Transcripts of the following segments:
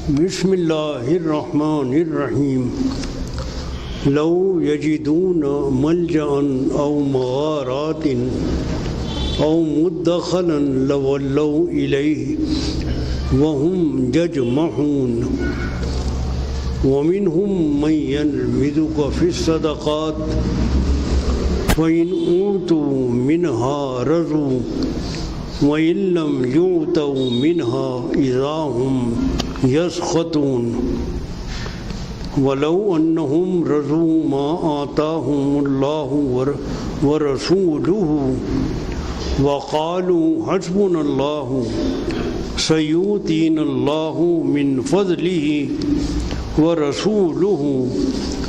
بسم اللہ الرحمن الرحیم لو یجدون ملجأ او مغارات او مدخلا لولوا الیہ وهم یجمعون ومنهم من يلمزك في الصدقات فإن أوتوا منها رضوا وإن لم يؤتوا منها إذا هم يسخطون ولو أنهم رضوا ما آتاهم الله ورسوله وقالوا حسبنا الله سيؤتينا الله من فضله ورسوله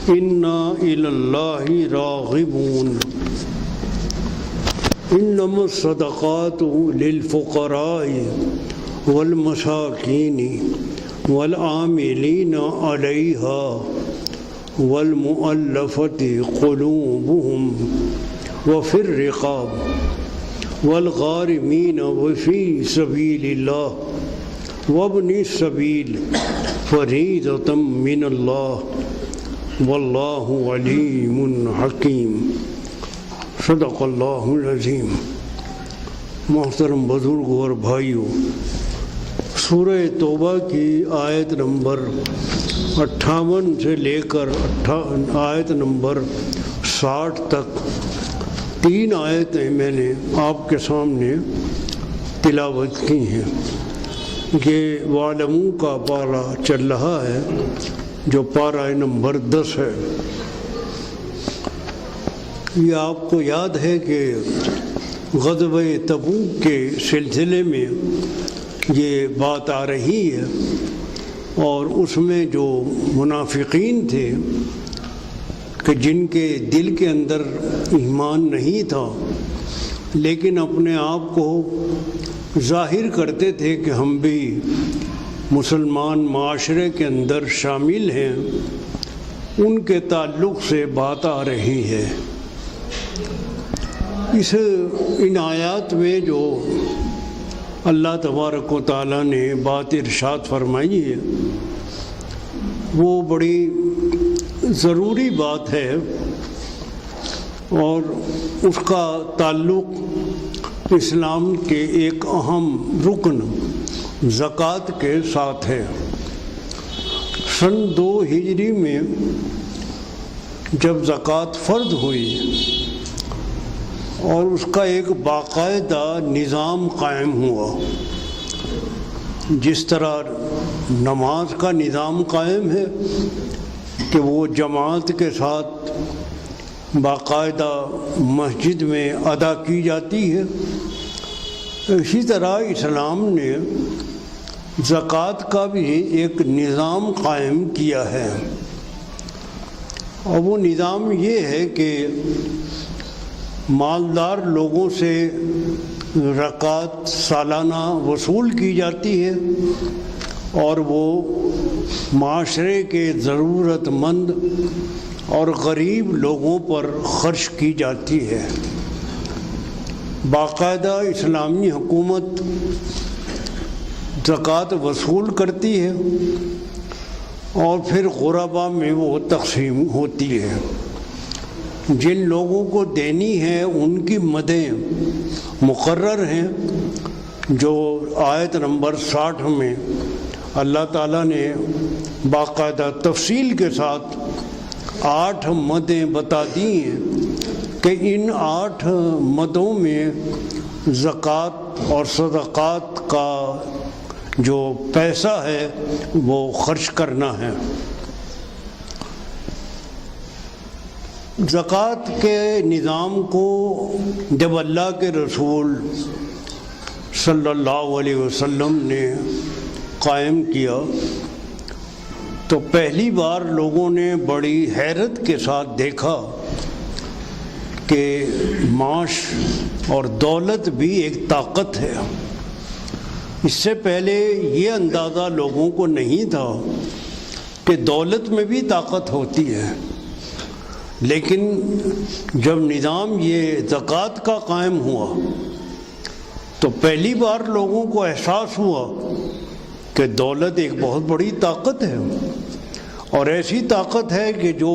إنا إلى الله راغبون إنما الصدقات للفقراء والمساكين والعاملين عليها والمؤلفة قلوبهم وفي الرقاب والغارمين وفي سبيل الله وابن السبيل فريضة من الله والله عليم حكيم صدق اللہ العظیم۔ محترم بزرگوں اور بھائیوں، سورہ توبہ کی آیت نمبر 58 سے لے کر آیت نمبر 60 تک 3 آیتیں میں نے آپ کے سامنے تلاوت کی ہیں۔ یہ وَاعْلَمُوا کا پارہ چل رہا ہے جو پارہ نمبر 10 ہے۔ یہ آپ کو یاد ہے کہ غزوہ تبوک کے سلسلے میں یہ بات آ رہی ہے، اور اس میں جو منافقین تھے کہ جن کے دل کے اندر ایمان نہیں تھا لیکن اپنے آپ کو ظاہر کرتے تھے کہ ہم بھی مسلمان معاشرے کے اندر شامل ہیں، ان کے تعلق سے بات آ رہی ہے۔ ان آیات میں جو اللہ تبارک و تعالیٰ نے بات ارشاد فرمائی ہے وہ بڑی ضروری بات ہے، اور اس کا تعلق اسلام کے ایک اہم رکن زکوٰۃ کے ساتھ ہے۔ سن 2 ہجری میں جب زکوٰۃ فرض ہوئی اور اس کا ایک باقاعدہ نظام قائم ہوا، جس طرح نماز کا نظام قائم ہے کہ وہ جماعت کے ساتھ باقاعدہ مسجد میں ادا کی جاتی ہے، اسی طرح اسلام نے زکوٰۃ کا بھی ایک نظام قائم کیا ہے، اور وہ نظام یہ ہے کہ مالدار لوگوں سے زکوٰۃ سالانہ وصول کی جاتی ہے، اور وہ معاشرے کے ضرورت مند اور غریب لوگوں پر خرچ کی جاتی ہے۔ باقاعدہ اسلامی حکومت زکوٰۃ وصول کرتی ہے اور پھر غربا میں وہ تقسیم ہوتی ہے۔ جن لوگوں کو دینی ہے ان کی مدیں مقرر ہیں، جو آیت نمبر 60 میں اللہ تعالیٰ نے باقاعدہ تفصیل کے ساتھ 8 مدیں بتا دی ہیں کہ ان 8 مدوں میں زکوٰۃ اور صدقات کا جو پیسہ ہے وہ خرچ کرنا ہے۔ زکوٰۃ کے نظام کو جب اللہ کے رسول صلی اللہ علیہ وسلم نے قائم کیا تو پہلی بار لوگوں نے بڑی حیرت کے ساتھ دیکھا کہ معاش اور دولت بھی ایک طاقت ہے۔ اس سے پہلے یہ اندازہ لوگوں کو نہیں تھا کہ دولت میں بھی طاقت ہوتی ہے، لیکن جب نظام یہ زکوٰۃ کا قائم ہوا تو پہلی بار لوگوں کو احساس ہوا کہ دولت ایک بہت بڑی طاقت ہے، اور ایسی طاقت ہے کہ جو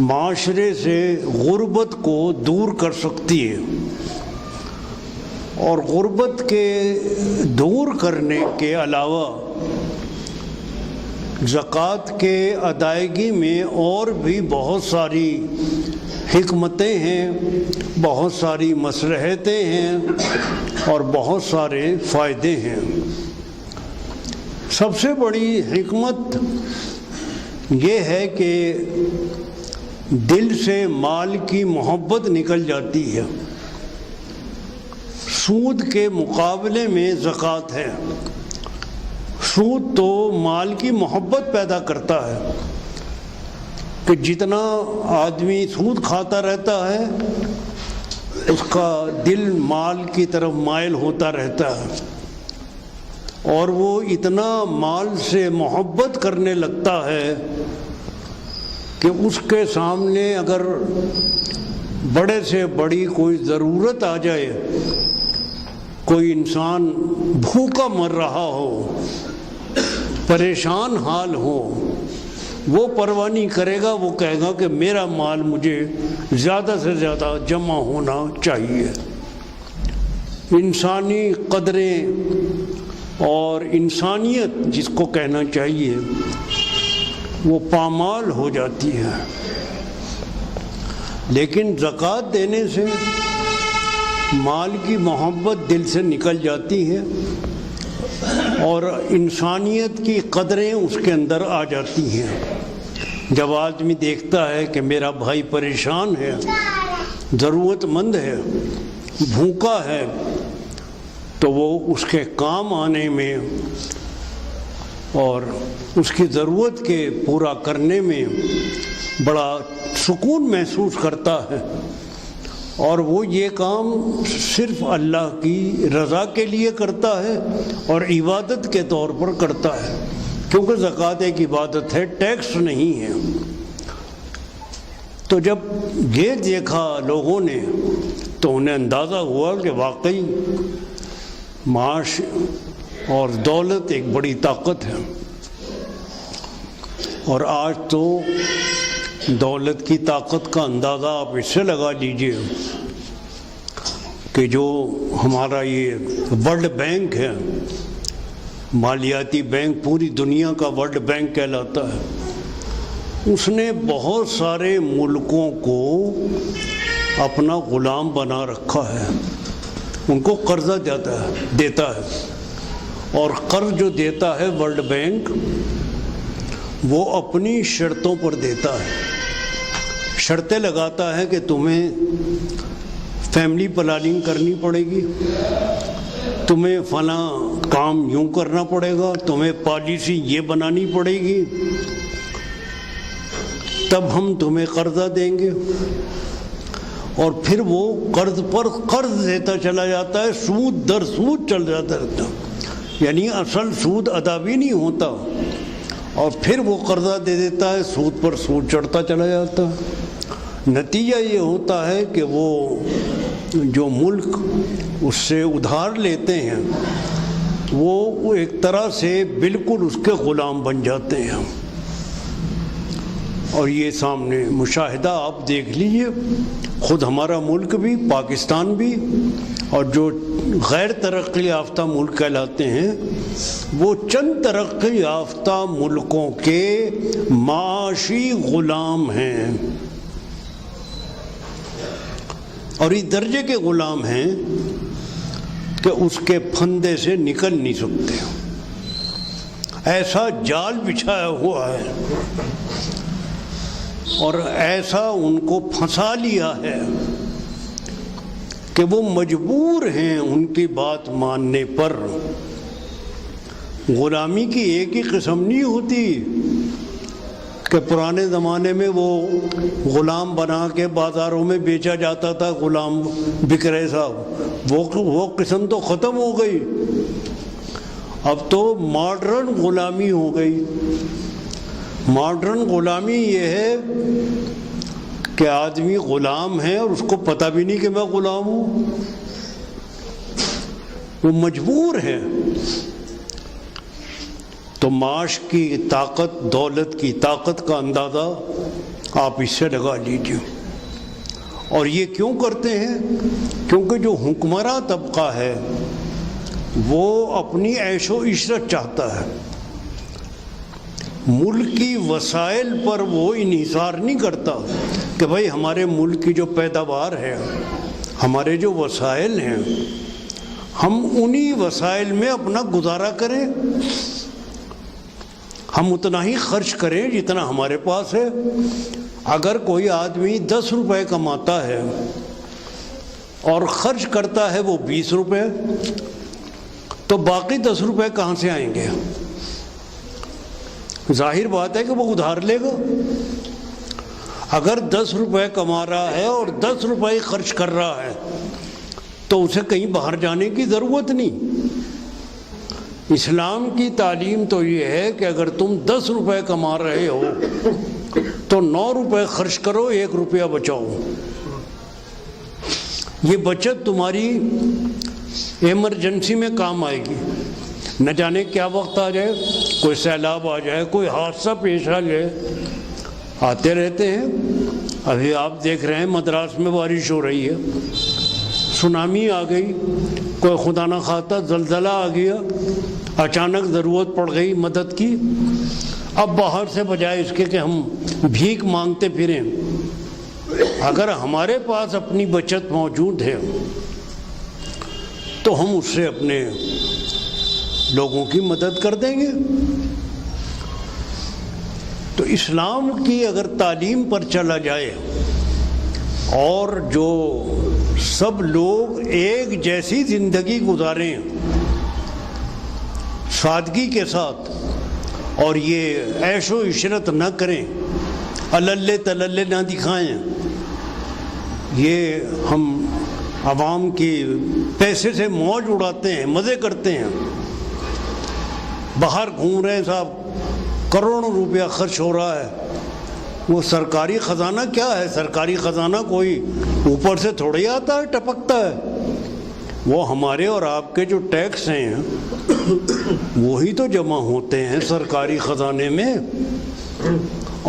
معاشرے سے غربت کو دور کر سکتی ہے، اور غربت کے دور کرنے کے علاوہ زکوٰۃ کے ادائیگی میں اور بھی بہت ساری حکمتیں ہیں، بہت ساری مصلحتیں ہیں اور بہت سارے فائدے ہیں۔ سب سے بڑی حکمت یہ ہے کہ دل سے مال کی محبت نکل جاتی ہے۔ سود کے مقابلے میں زکوٰۃ ہے۔ سود تو مال کی محبت پیدا کرتا ہے کہ جتنا آدمی سود کھاتا رہتا ہے اس کا دل مال کی طرف مائل ہوتا رہتا ہے، اور وہ اتنا مال سے محبت کرنے لگتا ہے کہ اس کے سامنے اگر بڑے سے بڑی کوئی ضرورت آ جائے، کوئی انسان بھوکا مر رہا ہو، پریشان حال ہو، وہ پرواہ نہیں کرے گا، وہ کہے گا کہ میرا مال مجھے زیادہ سے زیادہ جمع ہونا چاہیے۔ انسانی قدریں اور انسانیت جس کو کہنا چاہیے وہ پامال ہو جاتی ہے۔ لیکن زکوٰۃ دینے سے مال کی محبت دل سے نکل جاتی ہے اور انسانیت کی قدریں اس کے اندر آ جاتی ہیں۔ جب آدمی دیکھتا ہے کہ میرا بھائی پریشان ہے، ضرورت مند ہے، بھوکا ہے، تو وہ اس کے کام آنے میں اور اس کی ضرورت کے پورا کرنے میں بڑا سکون محسوس کرتا ہے، اور وہ یہ کام صرف اللہ کی رضا کے لیے کرتا ہے اور عبادت کے طور پر کرتا ہے، کیونکہ زکوٰۃ ایک عبادت ہے، ٹیکس نہیں ہے۔ تو جب یہ دیکھا لوگوں نے تو انہیں اندازہ ہوا کہ واقعی معاش اور دولت ایک بڑی طاقت ہے، اور آج تو دولت کی طاقت کا اندازہ آپ اس سے لگا لیجئے کہ جو ہمارا یہ ورلڈ بینک ہے، مالیاتی بینک، پوری دنیا کا ورلڈ بینک کہلاتا ہے، اس نے بہت سارے ملکوں کو اپنا غلام بنا رکھا ہے، ان کو قرضہ دیتا ہے، اور قرض جو دیتا ہے ورلڈ بینک وہ اپنی شرطوں پر دیتا ہے، شرطیں لگاتا ہے کہ تمہیں فیملی پلاننگ کرنی پڑے گی، تمہیں فلاں کام یوں کرنا پڑے گا، تمہیں پالیسی یہ بنانی پڑے گی، تب ہم تمہیں قرضہ دیں گے، اور پھر وہ قرض پر قرض دیتا چلا جاتا ہے، سود در سود چل جاتا رہتا، یعنی اصل سود ادا بھی نہیں ہوتا، اور پھر وہ قرضہ دے دیتا ہے، سود پر سود چڑھتا چلا جاتا ہے۔ نتیجہ یہ ہوتا ہے کہ وہ جو ملک اس سے ادھار لیتے ہیں وہ ایک طرح سے بالکل اس کے غلام بن جاتے ہیں، اور یہ سامنے مشاہدہ آپ دیکھ لیجئے، خود ہمارا ملک بھی، پاکستان بھی، اور جو غیر ترقی یافتہ ملک کہلاتے ہیں وہ چند ترقی یافتہ ملکوں کے معاشی غلام ہیں، اور اس درجے کے غلام ہیں کہ اس کے پھندے سے نکل نہیں سکتے، ایسا جال بچھایا ہوا ہے اور ایسا ان کو پھنسا لیا ہے کہ وہ مجبور ہیں ان کی بات ماننے پر۔ غلامی کی ایک ہی قسم نہیں ہوتی کہ پرانے زمانے میں وہ غلام بنا کے بازاروں میں بیچا جاتا تھا، غلام بکرے صاحب، وہ قسم تو ختم ہو گئی، اب تو ماڈرن غلامی ہو گئی۔ ماڈرن غلامی یہ ہے کہ آدمی غلام ہے اور اس کو پتہ بھی نہیں کہ میں غلام ہوں، وہ مجبور ہے تو معاش کی طاقت، دولت کی طاقت کا اندازہ آپ اس سے لگا لیجیے۔ اور یہ کیوں کرتے ہیں؟ کیونکہ جو حکمراں طبقہ ہے وہ اپنی عیش و عشرت چاہتا ہے، ملک کی وسائل پر وہ انحصار نہیں کرتا کہ بھائی ہمارے ملک کی جو پیداوار ہے، ہمارے جو وسائل ہیں، ہم انہی وسائل میں اپنا گزارا کریں، ہم اتنا ہی خرچ کریں جتنا ہمارے پاس ہے۔ اگر کوئی آدمی 10 روپے کماتا ہے اور خرچ کرتا ہے وہ 20 روپے، تو باقی 10 روپے کہاں سے آئیں گے؟ ظاہر بات ہے کہ وہ ادھار لے گا۔ اگر 10 روپے کما رہا ہے اور 10 روپے خرچ کر رہا ہے تو اسے کہیں باہر جانے کی ضرورت نہیں۔ اسلام کی تعلیم تو یہ ہے کہ اگر تم 10 روپے کما رہے ہو تو 9 روپے خرچ کرو، 1 روپیہ بچاؤ۔ یہ بچت تمہاری ایمرجنسی میں کام آئے گی، نہ جانے کیا وقت آ جائے، کوئی سیلاب آ جائے، کوئی حادثہ پیش آ جائے، آتے رہتے ہیں۔ ابھی آپ دیکھ رہے ہیں مدراس میں بارش ہو رہی ہے، سونامی آ گئی، کوئی خدا نہ خواستہ زلزلہ آ گیا، اچانک ضرورت پڑ گئی مدد کی۔ اب باہر سے بجائے اس کے کہ ہم بھیک مانگتے پھریں، اگر ہمارے پاس اپنی بچت موجود ہے تو ہم اس سے اپنے لوگوں کی مدد کر دیں گے۔ تو اسلام کی اگر تعلیم پر چلا جائے اور جو سب لوگ ایک جیسی زندگی گزاریں سادگی کے ساتھ، اور یہ عیش و عشرت نہ کریں، الللے تللے نہ دکھائیں، یہ ہم عوام کی پیسے سے موج اڑاتے ہیں، مزے کرتے ہیں، باہر گھوم رہے ہیں صاحب، کروڑوں روپیہ خرچ ہو رہا ہے۔ وہ سرکاری خزانہ کیا ہے؟ سرکاری خزانہ کوئی اوپر سے تھوڑی آتا ہے، ٹپکتا ہے۔ وہ ہمارے اور آپ کے جو ٹیکس ہیں وہی تو جمع ہوتے ہیں سرکاری خزانے میں،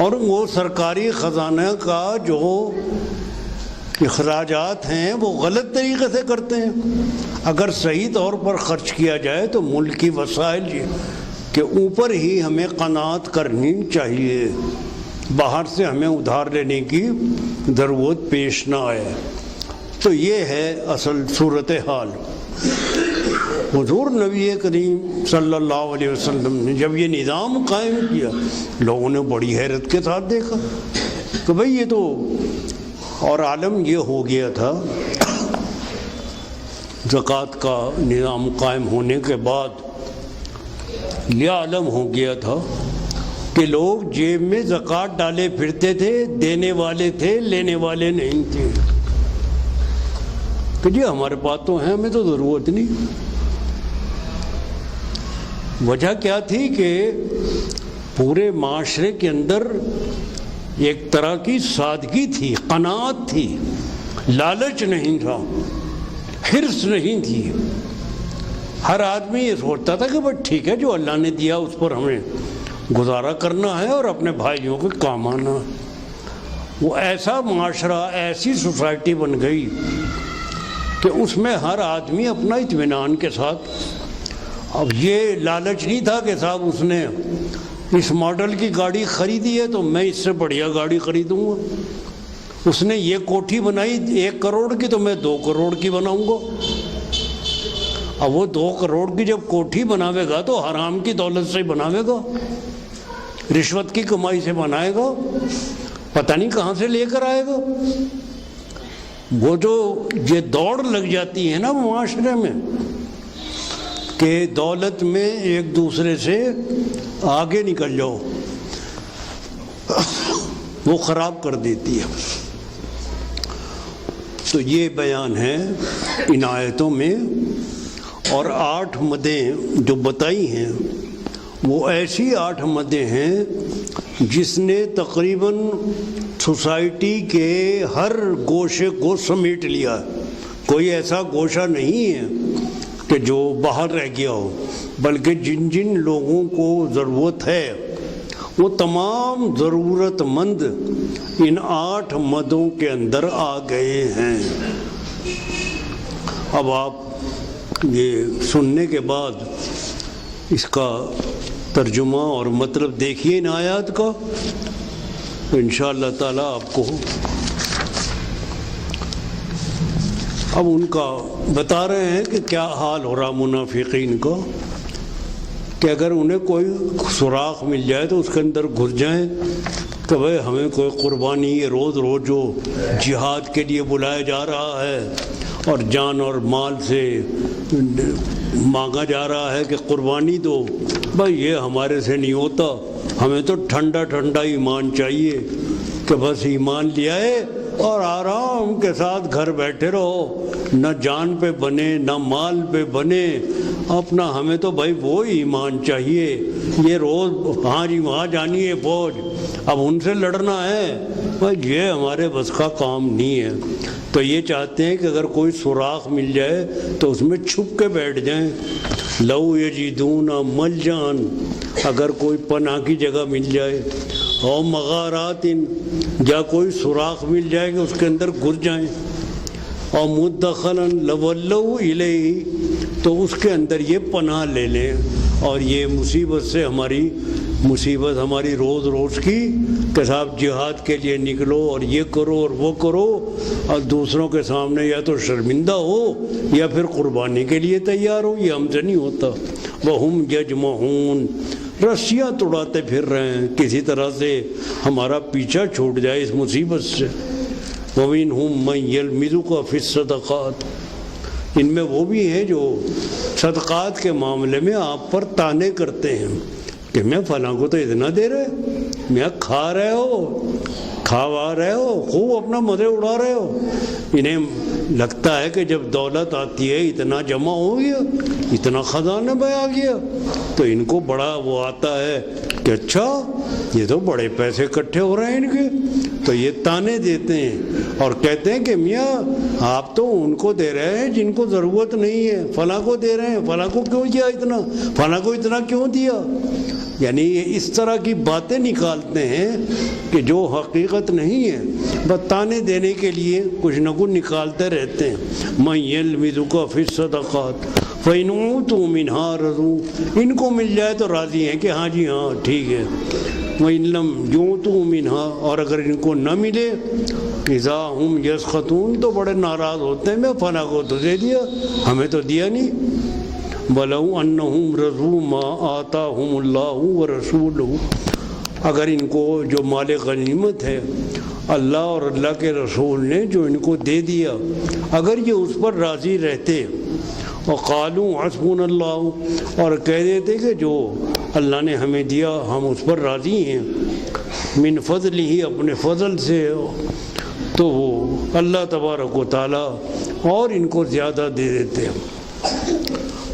اور وہ سرکاری خزانہ کا جو اخراجات ہیں وہ غلط طریقے سے کرتے ہیں۔ اگر صحیح طور پر خرچ کیا جائے تو ملک کی وسائل کے اوپر ہی ہمیں قناعت کرنی چاہیے، باہر سے ہمیں ادھار لینے کی ضرورت پیش نہ آئے۔ تو یہ ہے اصل صورتحال۔ حضور نبی کریم صلی اللہ علیہ وسلم نے جب یہ نظام قائم کیا، لوگوں نے بڑی حیرت کے ساتھ دیکھا کہ بھئی یہ تو، اور عالم یہ ہو گیا تھا زکوٰۃ کا نظام قائم ہونے کے بعد، یہ عالم ہو گیا تھا کہ لوگ جیب میں زکوٰۃ ڈالے پھرتے تھے، دینے والے تھے، لینے والے نہیں تھے، کہ جی ہمارے پاس تو ہیں، ہمیں تو ضرورت نہیں۔ وجہ کیا تھی کہ پورے معاشرے کے اندر ایک طرح کی سادگی تھی، قناعت تھی، لالچ نہیں تھا، حرص نہیں تھی۔ ہر آدمی یہ سوچتا تھا کہ بس ٹھیک ہے، جو اللہ نے دیا اس پر ہمیں گزارا کرنا ہے اور اپنے بھائیوں کے کام آنا۔ وہ ایسا معاشرہ، ایسی سوسائٹی بن گئی کہ اس میں ہر آدمی اپنا اطمینان کے ساتھ، اب یہ لالچ نہیں تھا کہ صاحب اس نے اس ماڈل کی گاڑی خریدی ہے تو میں اس سے بڑھیا گاڑی خریدوں گا، اس نے یہ کوٹھی بنائی 1 کروڑ کی تو میں 2 کروڑ کی بناؤں گا۔ اب وہ 2 کروڑ کی جب کوٹھی بناوے گا تو حرام کی دولت سے بناوے گا، رشوت کی کمائی سے بنائے گا، پتہ نہیں کہاں سے لے کر آئے گا۔ وہ جو یہ دوڑ لگ جاتی ہے نا معاشرے میں کہ دولت میں ایک دوسرے سے آگے نکل جاؤ، وہ خراب کر دیتی ہے۔ تو یہ بیان ہے ان آیتوں میں، اور 8 مدیں جو بتائی ہیں وہ ایسی 8 مدیں ہیں جس نے تقریباً سوسائٹی کے ہر گوشے کو سمیٹ لیا۔ کوئی ایسا گوشہ نہیں ہے کہ کہ جو باہر رہ گیا ہو، بلکہ جن جن لوگوں کو ضرورت ہے وہ تمام ضرورت مند ان 8 مدوں کے اندر آ گئے ہیں۔ اب آپ یہ سننے کے بعد اس کا ترجمہ اور مطلب دیکھیے ان آیات کا، تو انشاءاللہ تعالیٰ آپ کو اب ان کا بتا رہے ہیں کہ کیا حال ہو رہا منافقین کا، کہ اگر انہیں کوئی سوراخ مل جائے تو اس کے اندر گھس جائیں کہ بھائی ہمیں کوئی قربانی، یہ روز روز جو جہاد کے لیے بلایا جا رہا ہے اور جان اور مال سے مانگا جا رہا ہے کہ قربانی دو، بھائی یہ ہمارے سے نہیں ہوتا، ہمیں تو ٹھنڈا ٹھنڈا ایمان چاہیے کہ بس ایمان لے آئے اور آرام کے ساتھ گھر بیٹھے رہو، نہ جان پہ بنے نہ مال پہ بنے اپنا، ہمیں تو بھائی وہ ایمان چاہیے، یہ روز ہاں جی وہاں جانی ہے فوج، اب ان سے لڑنا ہے، بھائی یہ ہمارے بس کا کام نہیں ہے۔ تو یہ چاہتے ہیں کہ اگر کوئی سوراخ مل جائے تو اس میں چھپ کے بیٹھ جائیں، لو یجدون ملجان، اگر کوئی پناہ کی جگہ مل جائے، اور مغارات، یا کوئی سوراخ مل جائے کہ اس کے اندر گھس جائیں، اور مدخلا لولوا الیہ، تو اس کے اندر یہ پناہ لے لیں، اور یہ مصیبت سے مصیبت ہماری روز روز کی کہ صاحب جہاد کے لیے نکلو اور یہ کرو اور وہ کرو، اور دوسروں کے سامنے یا تو شرمندہ ہو یا پھر قربانی کے لیے تیار ہو، یہ ہم سے نہیں ہوتا۔ وَهُمْ يَجْمَعُونَ، رسیاں توڑاتے پھر رہے ہیں کسی طرح سے ہمارا پیچھا چھوٹ جائے اس مصیبت سے۔ وَمِنْهُمْ مَنْ يَلْمِزُكَ فِي الصَّدَقَاتِ، ان میں وہ بھی ہیں جو صدقات کے معاملے میں آپ پر طعنے کرتے ہیں کہ میں فلاں کو تو اتنا دے رہے، میں کھا رہے ہو خوب اپنا مزے اڑا رہے ہو۔ انہیں لگتا ہے کہ جب دولت آتی ہے اتنا جمع ہو گیا، اتنا خزانہ میں آ گیا، تو ان کو بڑا وہ آتا ہے کہ اچھا یہ تو بڑے پیسے اکٹھے ہو رہے ہیں ان کے، تو یہ طعنے دیتے ہیں اور کہتے ہیں کہ میاں آپ تو ان کو دے رہے ہیں جن کو ضرورت نہیں ہے، فلاں کو دے رہے ہیں، فلاں کو کیوں دیا اتنا، فلاں کو اتنا کیوں دیا، یعنی یہ اس طرح کی باتیں نکالتے ہیں کہ جو حقیقت نہیں ہے، بس طعنے دینے کے لیے کچھ نہ کچھ نکالتے رہتے ہیں۔ مَن يَلْمِزُكَ فِي الصَّدَقَاتِ فَإِنْ أُوتُوا مِنْهَا رَضُوا، ان کو مل جائے تو راضی ہیں کہ ہاں جی ہاں ٹھیک ہے۔ وَإِن لَّمْ يُؤْتُوا مِنْهَا، اور اگر ان کو نہ ملے، إِذَا هُمْ يَسْخَطُونَ، تو بڑے ناراض ہوتے ہیں، میں فلاں کو تو دے دیا، ہمیں تو دیا نہیں۔ وَلَوْ أَنَّهُمْ رَضُوا مَا آتَاهُمُ اللَّهُ وَرَسُولُهُ، اگر ان کو جو مال غنیمت ہے اللہ اور اللہ کے رسول نے جو ان کو دے دیا، اگر یہ اس پر راضی رہتے، وَقَالُوا حَسْبُنَا اللَّهُ، اور کہہ دیتے کہ جو اللہ نے ہمیں دیا ہم اس پر راضی ہیں، من فضلہ، اپنے فضل سے، تو وہ اللہ تبارک و تعالیٰ اور ان کو زیادہ دے دیتے ہیں۔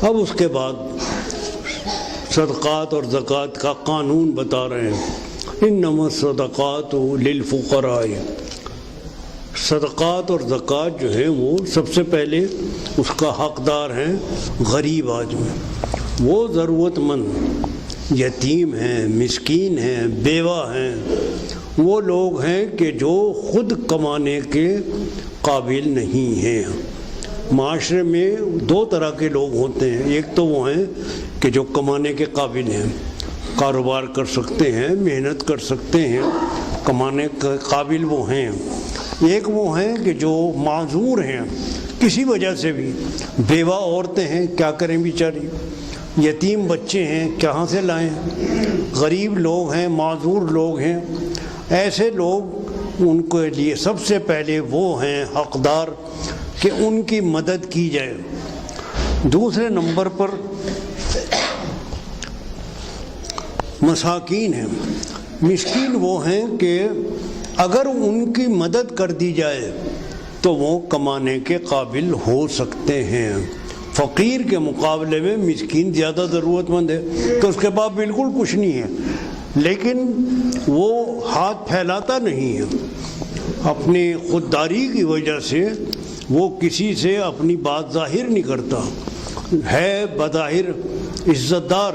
اب اس کے بعد صدقات اور زکوٰۃ کا قانون بتا رہے ہیں۔ انما الصدقات للفقراء، صدقات اور زکوٰۃ جو ہیں وہ سب سے پہلے اس کا حقدار ہیں غریب آدمی، وہ ضرورت مند، یتیم ہیں، مسکین ہیں، بیوہ ہیں، وہ لوگ ہیں کہ جو خود کمانے کے قابل نہیں ہیں۔ معاشرے میں 2 طرح کے لوگ ہوتے ہیں، ایک تو وہ ہیں کہ جو کمانے کے قابل ہیں، کاروبار کر سکتے ہیں، محنت کر سکتے ہیں، کمانے کے قابل وہ ہیں۔ ایک وہ ہیں کہ جو معذور ہیں کسی وجہ سے بھی، بیوہ عورتیں ہیں کیا کریں بیچاری، یتیم بچے ہیں کہاں سے لائیں، غریب لوگ ہیں، معذور لوگ ہیں، ایسے لوگ ان کے لیے سب سے پہلے وہ ہیں حقدار کہ ان کی مدد کی جائے۔ دوسرے نمبر پر مساکین ہیں، مسکین وہ ہیں کہ اگر ان کی مدد کر دی جائے تو وہ کمانے کے قابل ہو سکتے ہیں۔ فقیر کے مقابلے میں مسکین زیادہ ضرورت مند ہے، تو اس کے پاس بالکل کچھ نہیں ہے، لیکن وہ ہاتھ پھیلاتا نہیں ہے، اپنی خودداری کی وجہ سے وہ کسی سے اپنی بات ظاہر نہیں کرتا، ہے بظاہر عزت دار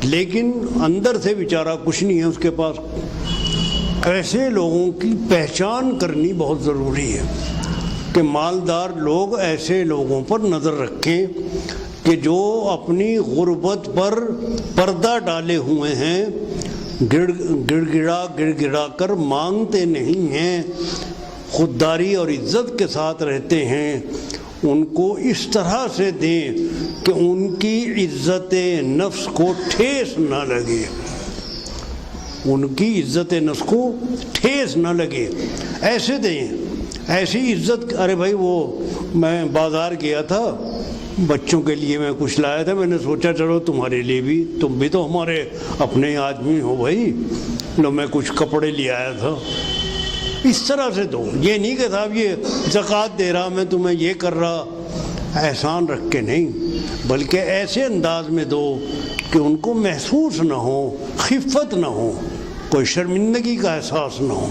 لیکن اندر سے بیچارہ کچھ نہیں ہے اس کے پاس، ایسے لوگوں کی پہچان کرنی بہت ضروری ہے کہ مالدار لوگ ایسے لوگوں پر نظر رکھیں کہ جو اپنی غربت پر پردہ ڈالے ہوئے ہیں، گڑ گڑا کر مانگتے نہیں ہیں، خودداری اور عزت کے ساتھ رہتے ہیں، ان کو اس طرح سے دیں کہ ان کی عزت نفس کو ٹھیس نہ لگے، ان کی عزت نفس کو ٹھیس نہ لگے، ایسے دیں، ایسی عزت۔ ارے بھائی وہ میں بازار گیا تھا، بچوں کے لیے میں کچھ لایا تھا، میں نے سوچا چلو تمہارے لیے بھی، تم بھی تو ہمارے اپنے آدمی ہو بھائی، لو میں کچھ کپڑے لے آیا تھا۔ اس طرح سے دو، یہ نہیں کہ صاحب یہ زکوٰۃ دے رہا میں تمہیں یہ کر رہا، احسان رکھ کے نہیں، بلکہ ایسے انداز میں دو کہ ان کو محسوس نہ ہو، خفت نہ ہو، کوئی شرمندگی کا احساس نہ ہو۔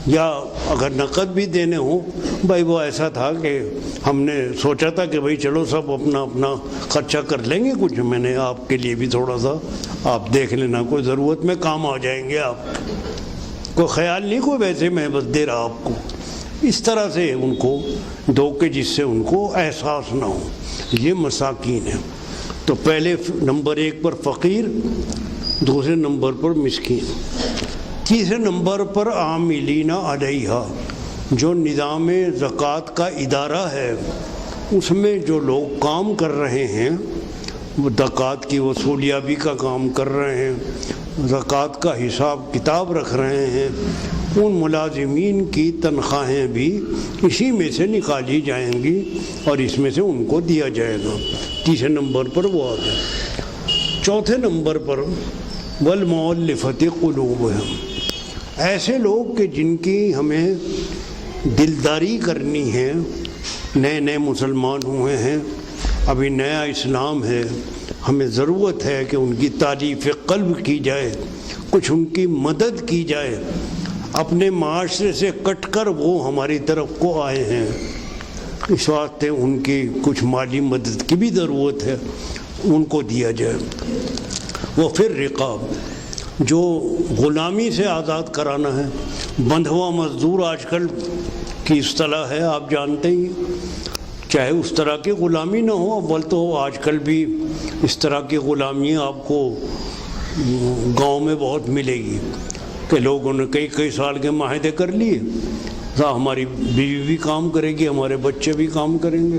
یا اگر نقد بھی دینے ہوں، بھائی وہ ایسا تھا کہ ہم نے سوچا تھا کہ بھائی چلو سب اپنا اپنا خرچہ کر لیں گے، کچھ میں نے آپ کے لیے بھی تھوڑا سا آپ دیکھ لینا، کوئی ضرورت میں کام آ جائیں گے آپ، کوئی خیال نہیں، کوئی ویسے میں بس دے رہا آپ کو۔ اس طرح سے ان کو دو کہ جس سے ان کو احساس نہ ہو، یہ مساکین ہیں۔ تو پہلے نمبر 1 پر فقیر، دوسرے نمبر پر مسکین، تیسرے نمبر پر عاملین علیہا، جو نظام زکوٰۃ کا ادارہ ہے اس میں جو لوگ کام کر رہے ہیں، وہ زکوٰۃ کی وصولیابی کا کام کر رہے ہیں، زکوٰۃ کا حساب کتاب رکھ رہے ہیں، ان ملازمین کی تنخواہیں بھی اسی میں سے نکالی جائیں گی اور اس میں سے ان کو دیا جائے گا۔ تیسرے نمبر پر وہ آ گئے۔ چوتھے نمبر پر والمؤلفۃ قلوبہم، ایسے لوگ کہ جن کی ہمیں دلداری کرنی ہے، نئے نئے مسلمان ہوئے ہیں، ابھی نیا اسلام ہے، ہمیں ضرورت ہے کہ ان کی تعریف قلب کی جائے، کچھ ان کی مدد کی جائے، اپنے معاشرے سے کٹ کر وہ ہماری طرف کو آئے ہیں، اس واسطے ان کی کچھ مالی مدد کی بھی ضرورت ہے، ان کو دیا جائے۔ وہ پھر رقاب، جو غلامی سے آزاد کرانا ہے، بندھوا مزدور آج کل کی اصطلاح ہے، آپ جانتے ہی، چاہے اس طرح کی غلامی نہ ہو، اول تو آج کل بھی اس طرح کی غلامی آپ کو گاؤں میں بہت ملے گی کہ لوگوں نے کئی سال کے معاہدے کر لیے، ہماری بیوی بھی کام کرے گی، ہمارے بچے بھی کام کریں گے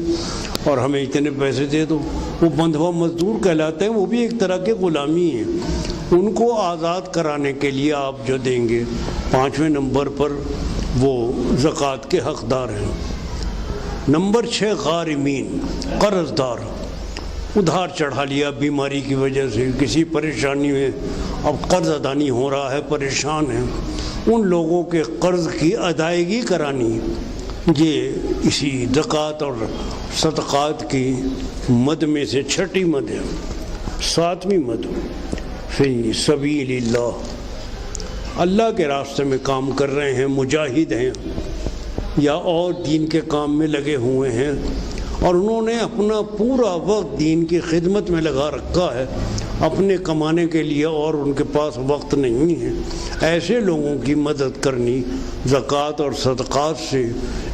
اور ہمیں اتنے پیسے دے دو، وہ بندھوا مزدور کہلاتے ہیں، وہ بھی ایک طرح کی غلامی ہے۔ ان کو آزاد کرانے کے لیے آپ جو دیں گے، 5ویں نمبر پر وہ زکوٰۃ کے حقدار ہیں۔ نمبر 6 غارمین، قرض دار، ادھار چڑھا لیا بیماری کی وجہ سے، کسی پریشانی میں اب قرض ادا نہیں ہو رہا ہے، پریشان ہیں، ان لوگوں کے قرض کی ادائیگی کرانی، یہ اسی زکوٰۃ اور صدقات کی مد میں سے 6ٹھی مد ہے۔ 7ویں مد فی سبیل اللہ، اللہ کے راستے میں کام کر رہے ہیں، مجاہد ہیں یا اور دین کے کام میں لگے ہوئے ہیں اور انہوں نے اپنا پورا وقت دین کی خدمت میں لگا رکھا ہے، اپنے کمانے کے لیے اور ان کے پاس وقت نہیں ہے، ایسے لوگوں کی مدد کرنی زکوٰۃ اور صدقات سے،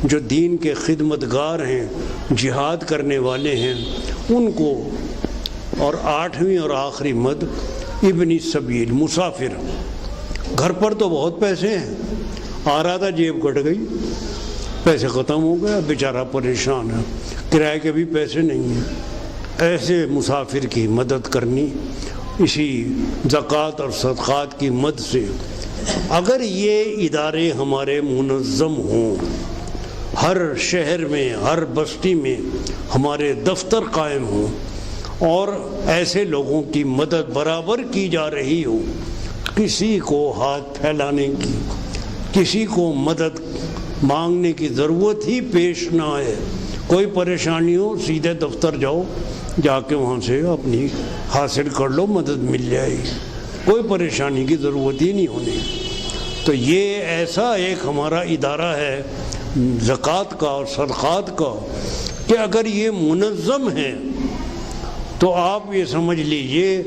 جو دین کے خدمتگار ہیں، جہاد کرنے والے ہیں، ان کو۔ اور 8ویں اور آخری مد ابن السبیل، مسافر، گھر پر تو بہت پیسے ہیں، آ رہا تھا جیب کٹ گئی، پیسے ختم ہو گئے، بیچارہ پریشان ہے، کرائے کے بھی پیسے نہیں ہیں، ایسے مسافر کی مدد کرنی اسی زکوٰۃ اور صدقات کی مد سے۔ اگر یہ ادارے ہمارے منظم ہوں، ہر شہر میں، ہر بستی میں ہمارے دفتر قائم ہوں اور ایسے لوگوں کی مدد برابر کی جا رہی ہو، کسی کو ہاتھ پھیلانے کی، کسی کو مدد مانگنے کی ضرورت ہی پیش نہ آئے، کوئی پریشانی ہو سیدھے دفتر جاؤ، جا کے وہاں سے اپنی حاصل کر لو، مدد مل جائے گی، کوئی پریشانی کی ضرورت ہی نہیں ہونی۔ تو یہ ایسا ایک ہمارا ادارہ ہے زکوٰۃ کا اور صدقات کا کہ اگر یہ منظم ہے تو آپ یہ سمجھ لیجئے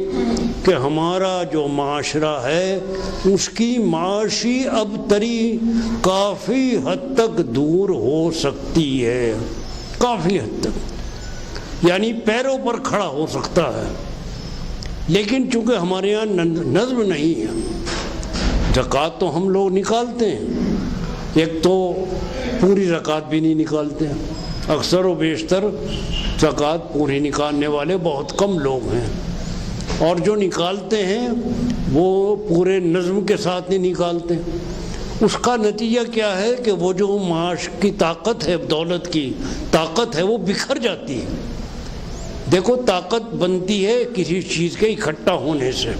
کہ ہمارا جو معاشرہ ہے اس کی معاشی ابتری کافی حد تک دور ہو سکتی ہے، کافی حد تک، یعنی پیروں پر کھڑا ہو سکتا ہے۔ لیکن چونکہ ہمارے یہاں نظم نہیں ہے، زکوٰۃ تو ہم لوگ نکالتے ہیں، ایک تو پوری زکوٰۃ بھی نہیں نکالتے ہیں، اکثر و بیشتر زکوٰۃ پوری نکالنے والے بہت کم لوگ ہیں، اور جو نکالتے ہیں وہ پورے نظم کے ساتھ نہیں نکالتے۔ اس کا نتیجہ کیا ہے کہ وہ جو معاش کی طاقت ہے، دولت کی طاقت ہے، وہ بکھر جاتی ہے۔ دیکھو طاقت بنتی ہے کسی چیز کے اکٹھا ہونے سے،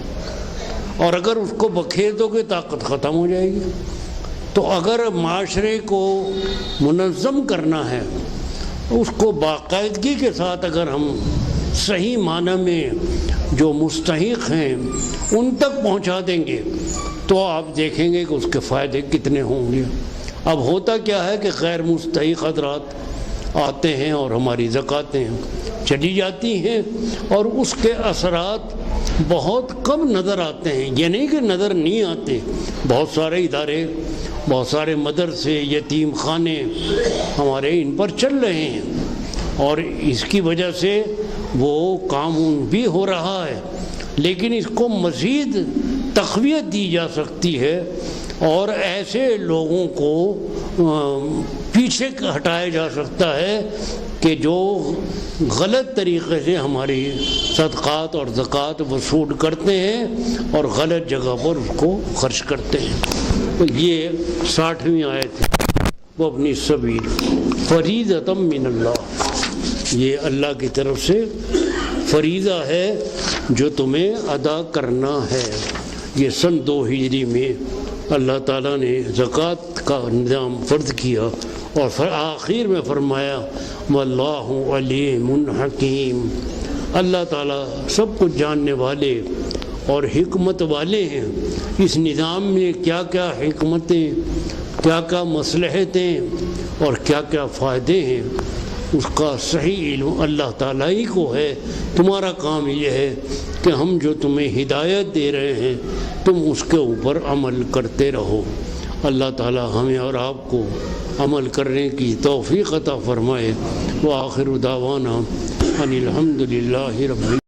اور اگر اس کو بکھیر دو گے طاقت ختم ہو جائے گی۔ تو اگر معاشرے کو منظم کرنا ہے، اس کو باقاعدگی کے ساتھ اگر ہم صحیح معنی میں جو مستحق ہیں ان تک پہنچا دیں گے تو آپ دیکھیں گے کہ اس کے فائدے کتنے ہوں گے۔ اب ہوتا کیا ہے کہ غیر مستحق حضرات آتے ہیں اور ہماری زکوٰتیں چلی جاتی ہیں، اور اس کے اثرات بہت کم نظر آتے ہیں۔ یہ نہیں کہ نظر نہیں آتے، بہت سارے ادارے، بہت سارے مدرسے، یتیم خانے ہمارے ان پر چل رہے ہیں، اور اس کی وجہ سے وہ کام بھی ہو رہا ہے، لیکن اس کو مزید تقویت دی جا سکتی ہے، اور ایسے لوگوں کو پیچھے ہٹایا جا سکتا ہے کہ جو غلط طریقے سے ہماری صدقات اور زکوٰۃ وصول کرتے ہیں اور غلط جگہ پر اس کو خرچ کرتے ہیں۔ تو یہ 60ویں آیت ہے، وہ اپنی سبیل فریضۃ من اللہ، یہ اللہ کی طرف سے فریضہ ہے جو تمہیں ادا کرنا ہے۔ یہ سن 2 ہجری میں اللہ تعالیٰ نے زکوٰۃ کا نظام فرض کیا، اور آخر میں فرمایا واللہ علیم حکیم، اللہ تعالیٰ سب کچھ جاننے والے اور حکمت والے ہیں۔ اس نظام میں کیا کیا حکمتیں، کیا کیا مصلحتیں اور کیا کیا فائدے ہیں، اس کا صحیح علم اللہ تعالیٰ ہی کو ہے۔ تمہارا کام یہ ہے کہ ہم جو تمہیں ہدایت دے رہے ہیں تم اس کے اوپر عمل کرتے رہو۔ اللہ تعالیٰ ہمیں اور آپ کو عمل کرنے کی توفیق عطا فرمائے۔ وآخر دعوانا ان الحمد للہ رب